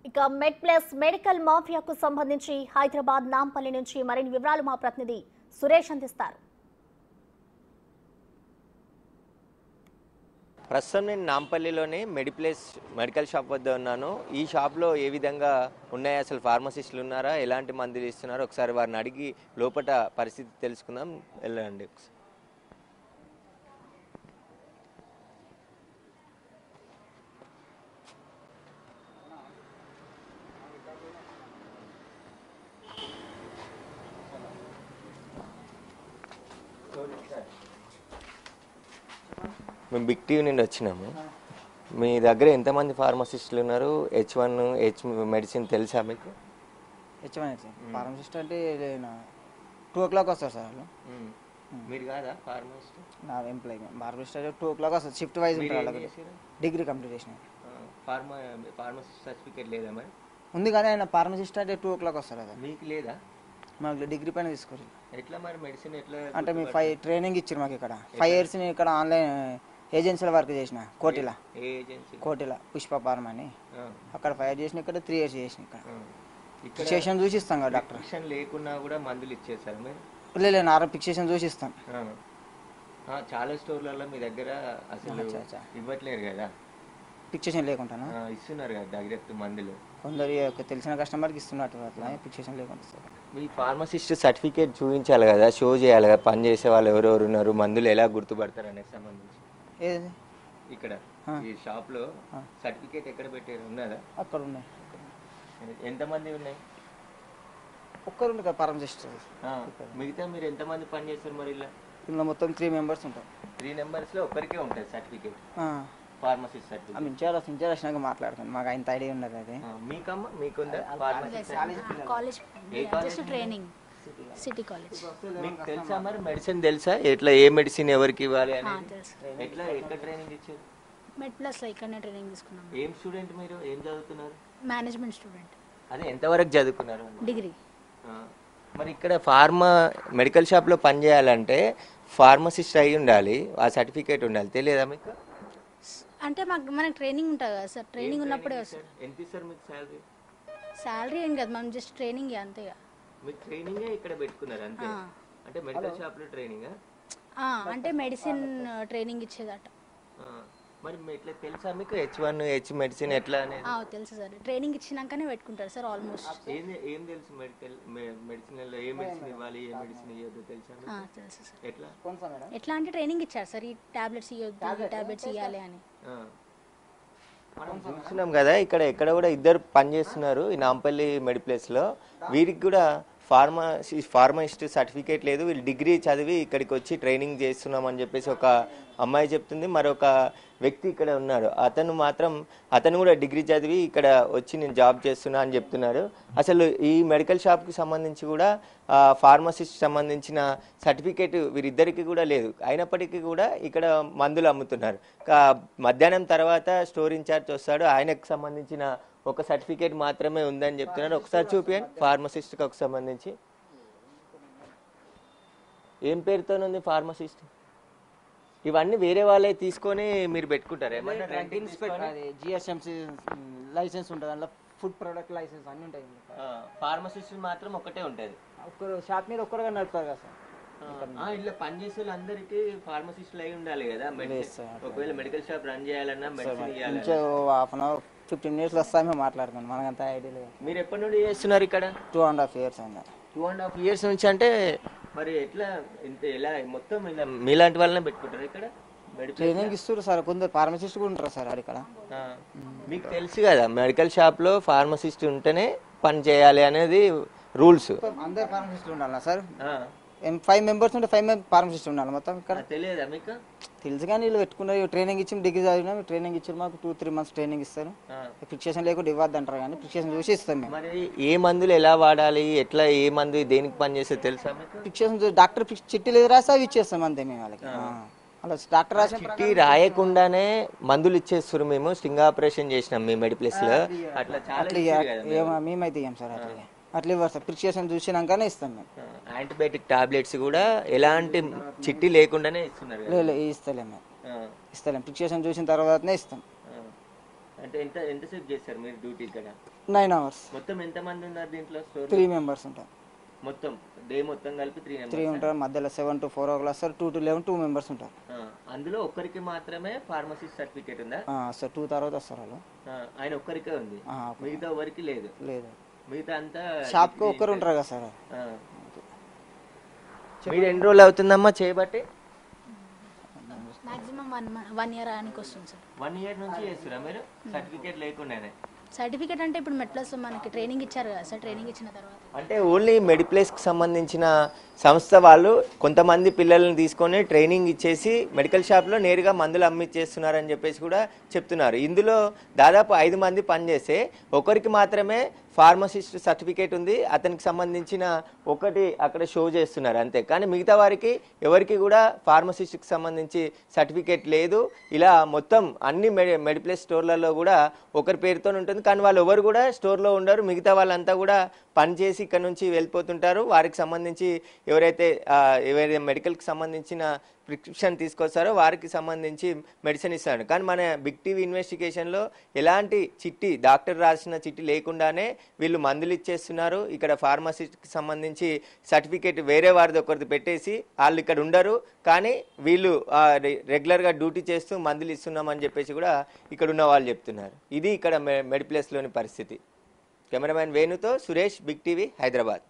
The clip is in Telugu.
ఇక మెడ్ప్లస్ మెడికల్ మాఫియాకు సంబంధించి హైదరాబాద్ నాంపల్లి నుంచి మరిన్ని వివరాలు మా ప్రతినిధి సురేష్ అందిస్తారు. ప్రస్తుతం నేను నాంపల్లిలోని మెడిప్లస్ మెడికల్ షాప్ వద్ద ఉన్నాను. ఈ షాప్లో ఏ విధంగా ఉన్నాయి, అసలు ఫార్మసిస్టులు ఉన్నారా, ఎలాంటి మందులు ఇస్తున్నారో ఒకసారి వారిని అడిగి లోపల పరిస్థితి తెలుసుకుందాం. వెళ్ళండి. మేము బిగ్ టీవీ నుండి వచ్చినాము. మీ దగ్గర ఎంతమంది ఫార్మసిస్టులు ఉన్నారు? H1 H మెడిసిన్ తెలుసా మీకు? H1 ఫార్మసిస్ట్ అంటే 2 o'clock వస్తారు సార్ వాళ్ళు. మీరు కాదా ఫార్మసిస్ట్? నా ఎంప్లాయీ ఫార్మసిస్ట్ అంటే 2 o'clock వస్తారు. షిఫ్ట్ వైజ్ ఉంటారు వాళ్ళకి. డిగ్రీ కంప్లీట్ చేసిన. ఫార్మసిస్ట్ సర్టిఫికేట్ లేదా మరి? ఉంది కానీ ఆయన ఫార్మసిస్ట్ అంటే 2 o'clock వస్తారు కదా. మీకు లేదా? మాకు డిగ్రీ పైన తీసుకోరు. ఎట్లా మరి మెడిసిన్ ఎట్లా అంటే మీ 5 ట్రైనింగ్ ఇచ్చారు మాకు ఇక్కడ. 5 years ఇక్కడ ఆన్లైన్ ఏజెన్సీలో వర్క్ చేసిన కోటిలా. కోటిలా పుష్ప ఫార్మా అని అక్కడ 5 years చేసిన, ఇక్కడ 3 years చేసిన. ఇక్కడ ఫిక్సేషన్ చూసి ఇస్తాం కదా డాక్టర్. ఫిక్సేషన్ లేకున్నా కూడా మందులు ఇచ్చేసారు మీరు? లేదు నార్మల్ ఫిక్సేషన్ చూసి ఇస్తాం. చాలా స్టోర్లలో మీ దగ్గర అసలు ఇవ్వట్లేరు కదా, ఫిక్సేషన్ లేకుండా ఇస్తున్నారు కదా డైరెక్ట్ మందులు. కొందరు తెలిసిన కస్టమర్కి ఇస్తున్నట్టు అట్లా ఫిక్సేషన్ లేకుండా. మీ ఫార్మసిస్ట్ సర్టిఫికేట్ చూపించాలి కదా, షో చేయాలి కదా, పని చేసే వాళ్ళు ఎవరెవరు ఉన్నారు, మందులు ఎలా గుర్తుపడతారు అనేది సంబంధించి. ఏది ఇక్కడ ఈ షాప్ లో సర్టిఫికేట్ ఎక్కడ పెట్టారు? ఉన్నదా? అక్కడ ఉన్నాయి. ఎంతమంది ఉన్నాయి? ఒక్కరు ఉంది కదా ఫార్మసిస్ట్. మిగతా మీరు ఎంతమంది పని చేస్తారు మరి? ఇలా మొత్తం 3 members ఉంటాం. 3 members లో ఒక్కరికే ఉంటుంది సర్టిఫికేట్, ఫార్మసిస్ట్ సర్టిఫికేట్. ఇంచార్జ్ వచ్చినాక మాట్లాడుతుంది, మాకు ఇంత ఐడియా ఉండదు. అది మీకమ్మా మీకుందా? College training city college. మీకు తెలుసా మరి మెడిసిన్ తెలుసా, ఎట్లా ఏ మెడిసిన్ ఎవరికి ఇవ్వాలి అని? ఎట్లా ఎక్కడ ట్రైనింగ్ ఇచ్చారు? మెడ్ప్లస్ లో ఇక్కడనే ట్రైనింగ్ తీసుకున్నాం. ఏం స్టూడెంట్ మీరు? ఏం చదువుతున్నారు? Management student. అదే ఎంతవరకు చదువుకున్నారు? డిగ్రీ. మరి ఇక్కడ ఫార్మా మెడికల్ షాప్లో పని చేయాలంటే ఫార్మసిస్ట్ అయి ఉండాలి, ఆ సర్టిఫికేట్ ఉండాలి. తెలియదా మీకు? అంటే మనకి ట్రైనింగ్ ఉంటుంది కదా సార్, ట్రైనింగ్ ఉన్నప్పుడే వస్తుంది. ఎంత ఇస్తారు మీకు శాలరీ? శాలరీ ఏం కాదు, మనం జస్ట్ ట్రైనింగ్ అంతేగా. మీకు ట్రైనింగ్ ఇక్కడ పెట్టుకున్నారు అంతే? అంటే మెడికల్ షాప్లో ట్రైనింగ్ అంటే మెడిసిన్ ట్రైనింగ్ ఇచ్చేదట. మరి ఎట్లా తెలుసా మీకు H1 H మెడిసిన్ ఎట్లా అనేది? తెలుసు సార్, ట్రైనింగ్ ఇచ్చినాకనే పెట్టుకుంటారు సార్ ఆల్మోస్ట్. ఏం తెలుసు మెడిసిన్ లో ఏ మెడిసిన్ ఇవ్వాలి, ఏ మెడిసిన్ ఇవ్వద్దు తెలుసా? తెలుసు సార్. ఎట్లా అంటే ట్రైనింగ్ ఇచ్చారు సార్, ఈ టాబ్లెట్స్ ఇవ్వద్దు, ఈ టాబ్లెట్స్ ఇవ్వాలి అని. మనం చూస్తున్నాం కదా, ఇక్కడ ఎక్కడ కూడా ఇద్దరు పని చేస్తున్నారు ఈ నాంపల్లి మెడిప్లేస్ లో. వీరికి కూడా ఫార్మసిస్ట్ సర్టిఫికేట్ లేదు, వీళ్ళు డిగ్రీ చదివి ఇక్కడికి వచ్చి ట్రైనింగ్ చేస్తున్నాం అని చెప్పేసి ఒక అమ్మాయి చెప్తుంది. మరొక వ్యక్తి ఇక్కడ ఉన్నాడు, అతను కూడా డిగ్రీ చదివి ఇక్కడ వచ్చి నేను జాబ్ చేస్తున్నా అని చెప్తున్నారు. అసలు ఈ మెడికల్ షాప్కి సంబంధించి కూడా ఫార్మసిస్ట్ సంబంధించిన సర్టిఫికేట్ వీరిద్దరికి కూడా లేదు. అయినప్పటికీ కూడా ఇక్కడ మందులు అమ్ముతున్నారు. మధ్యాహ్నం తర్వాత స్టోర్ ఇన్ఛార్జ్ వస్తాడు, ఆయనకు సంబంధించిన ఒక సర్టిఫికేట్ మాత్రమే ఉందని చెప్తున్నారు. ఒకసారి చూపించండి ఫార్మసిస్ట్కి ఒక సంబంధించి. ఏం పేరుతోనుంది ఫార్మసిస్ట్? ఇవన్నీ వేరే వాళ్ళే తీసుకొని మీరు పెట్టుకుంటారు? జిఎస్ఎంసీ లైసెన్స్ ఉంటుంది, అందులో ఫుడ్ ప్రొడక్ట్ లైసెన్స్ అన్నీ ఉంటాయి. ఫార్మసిస్ట్ మాత్రం ఒకటే ఉంటుంది. ఒక్కరు షాప్ మీద ఒక్కరుగా నడుపుతారు కదా సార్. ఇట్లా పనిచేసే వాళ్ళందరికీ ఫార్మసిస్టులు అయి ఉండాలి కదా. ఒకవేళ మెడికల్ షాప్ రన్ చేయాలన్నా మెడిసిన్ ఇవ్వాలి. హాఫ్ అన్ అవర్ 15 minutes వస్తా మేము మాట్లాడుతాం, మనకు అంత ఐడియా లేదు. మీరు ఎప్పటి నుండి చేస్తున్నారు ఇక్కడ? 2.5 years అయింది. 2.5 years నుంచి అంటే మరి ఎట్లా ఎలా మొత్తం మీలాంటి వాళ్ళనే పెట్టుకుంటారు ఇక్కడ? ట్రైనింగ్ ఇస్తారు సార్, కొందరు ఫార్మసిస్ట్ కూడా ఉంటారు సార్ ఇక్కడ. మీకు తెలుసు కదా మెడికల్ షాప్ లో ఫార్మసిస్ట్ ఉంటేనే పని చేయాలి అనేది రూల్స్. అందరు ఫార్మసిస్ట్ ఉండాలి సార్. 5 members ఉంటే 5 ఫార్మసిస్ట్ ఉండాలి మొత్తం ఇక్కడ. తెలియదా మీకు? తెలుసు కానీ వీళ్ళు పెట్టుకున్నారు. ట్రైనింగ్ ఇచ్చి డిగ్రీ చదివినా ట్రైనింగ్ ఇచ్చారు, మాకు 2-3 months ట్రైనింగ్ ఇస్తారు. ఫిక్సేషన్ లేకుండా ఇవ్వద్దు అంటారు కానీ ఫిక్సేషన్ చూసి ఇస్తాం మేము. మరి ఏ మందులు ఎలా వాడాలి, ఎట్లా ఏ మందు దేనికి పని చేస్తే తెలుసా మీకు? ఫిక్సేషన్ డాక్టర్ చిట్టి లేదు రాస్తే అవి ఇచ్చేస్తాం అంతే మేము వాళ్ళకి. అలా డాక్టర్ రాసిన చిట్టి రాయకుండానే మందులు ఇచ్చేస్తారు. మేము స్టింగ్ ఆపరేషన్ చేసినాం మీ మెడిప్లస్ లో. అట్లా మేమైతే ఇయ్యాం సార్, అట్లా ఇవ్వరు సార్. ప్రిస్క్రిప్షన్ చూసినాకనే ఇస్తాం మేము. యాంటీబయాటిక్ టాబ్లెట్స్ కూడా ఎలాంటి చిట్టి లేకుండానే ఇస్తున్నారు? ఇస్తలేము, ప్రిస్క్రిప్షన్ చూసిన తర్వాతనే ఇస్తాం. అంటే ఎంతసేపు చేస్తారు మీరు డ్యూటీ ఇక్కడ? 9 hours. మొత్తం ఎంతమంది ఉన్నారు దీంట్లో స్టోర్? 3 members ఉంటారు. మొత్తం డే మొత్తం కలిపి 3 3 ఉంటారు. మధ్యలో 7 to 4 o'clock sir. 2 to 11 2 members ఉంటారు. అందులో ఒక్కరికి మాత్రమే ఫార్మసిస్ట్ సర్టిఫికేట్ ఉందా? సార్ 2 తర్వాత వస్తారు వాళ్ళు. ఆయన ఒక్కరికే ఉంది, మిగతా ఎవరికి లేదు? లేదు, మిగతా అంతా షాప్కి ఒక్కరు ఉంటారు కదా సార్. మీరు ఎన్ని రోజులు అవుతుందమ్మా చేయబట్టి? మాక్సిమం 1 year ఆనికి వస్తుంది సార్. 1 year నుంచి చేస్తురా మీరు సర్టిఫికేట్ లేకుండానే? సర్టిఫికేట్ అంటే ఇప్పుడు మెట్లస్ మనకి ట్రైనింగ్ ఇచ్చారు కదా సార్. ట్రైనింగ్ ఇచ్చిన తర్వాత అంటే ఓన్లీ మెడిప్లేస్కి సంబంధించిన సంస్థ వాళ్ళు కొంతమంది పిల్లల్ని తీసుకొని ట్రైనింగ్ ఇచ్చేసి మెడికల్ షాప్లో నేరుగా మందులు అమ్మిచ్చేస్తున్నారని చెప్పేసి కూడా చెప్తున్నారు. ఇందులో దాదాపు 5 మంది పనిచేస్తే ఒకరికి మాత్రమే ఫార్మసిస్ట్ సర్టిఫికేట్ ఉంది, అతనికి సంబంధించిన ఒకటి అక్కడ షో చేస్తున్నారు అంతే. కానీ మిగతా వారికి ఎవరికి కూడా ఫార్మసిస్ట్కి సంబంధించి సర్టిఫికేట్ లేదు. ఇలా మొత్తం అన్ని మెడిప్లేస్ స్టోర్లలో కూడా ఒకరి పేరుతో ఉంటుంది, కానీ వాళ్ళు ఎవరు కూడా స్టోర్లో ఉండరు. మిగతా వాళ్ళంతా కూడా పనిచేసి ఇక్కడ నుంచి వెళ్ళిపోతుంటారు. వారికి సంబంధించి ఎవరైతే మెడికల్కి సంబంధించిన ప్రిస్క్రిప్షన్ తీసుకొస్తారో వారికి సంబంధించి మెడిసిన్ ఇస్తాడు. కానీ మన బిగ్ టీవీ ఇన్వెస్టిగేషన్లో ఎలాంటి చిట్టి, డాక్టర్ రాసిన చిట్టి లేకుండానే వీళ్ళు మందులు ఇచ్చేస్తున్నారు. ఇక్కడ ఫార్మసిస్ట్కి సంబంధించి సర్టిఫికేట్ వేరే వారిది ఒకరిది పెట్టేసి వాళ్ళు ఇక్కడ ఉండరు, కానీ వీళ్ళు రెగ్యులర్గా డ్యూటీ చేస్తూ మందులు ఇస్తున్నామని చెప్పేసి కూడా ఇక్కడ ఉన్న వాళ్ళు చెప్తున్నారు. ఇది ఇక్కడ మెడిప్లేస్లోని పరిస్థితి. కెమెరామ్యాన్ వేణుతో సురేష్, బిగ్ టీవీ, హైదరాబాద్.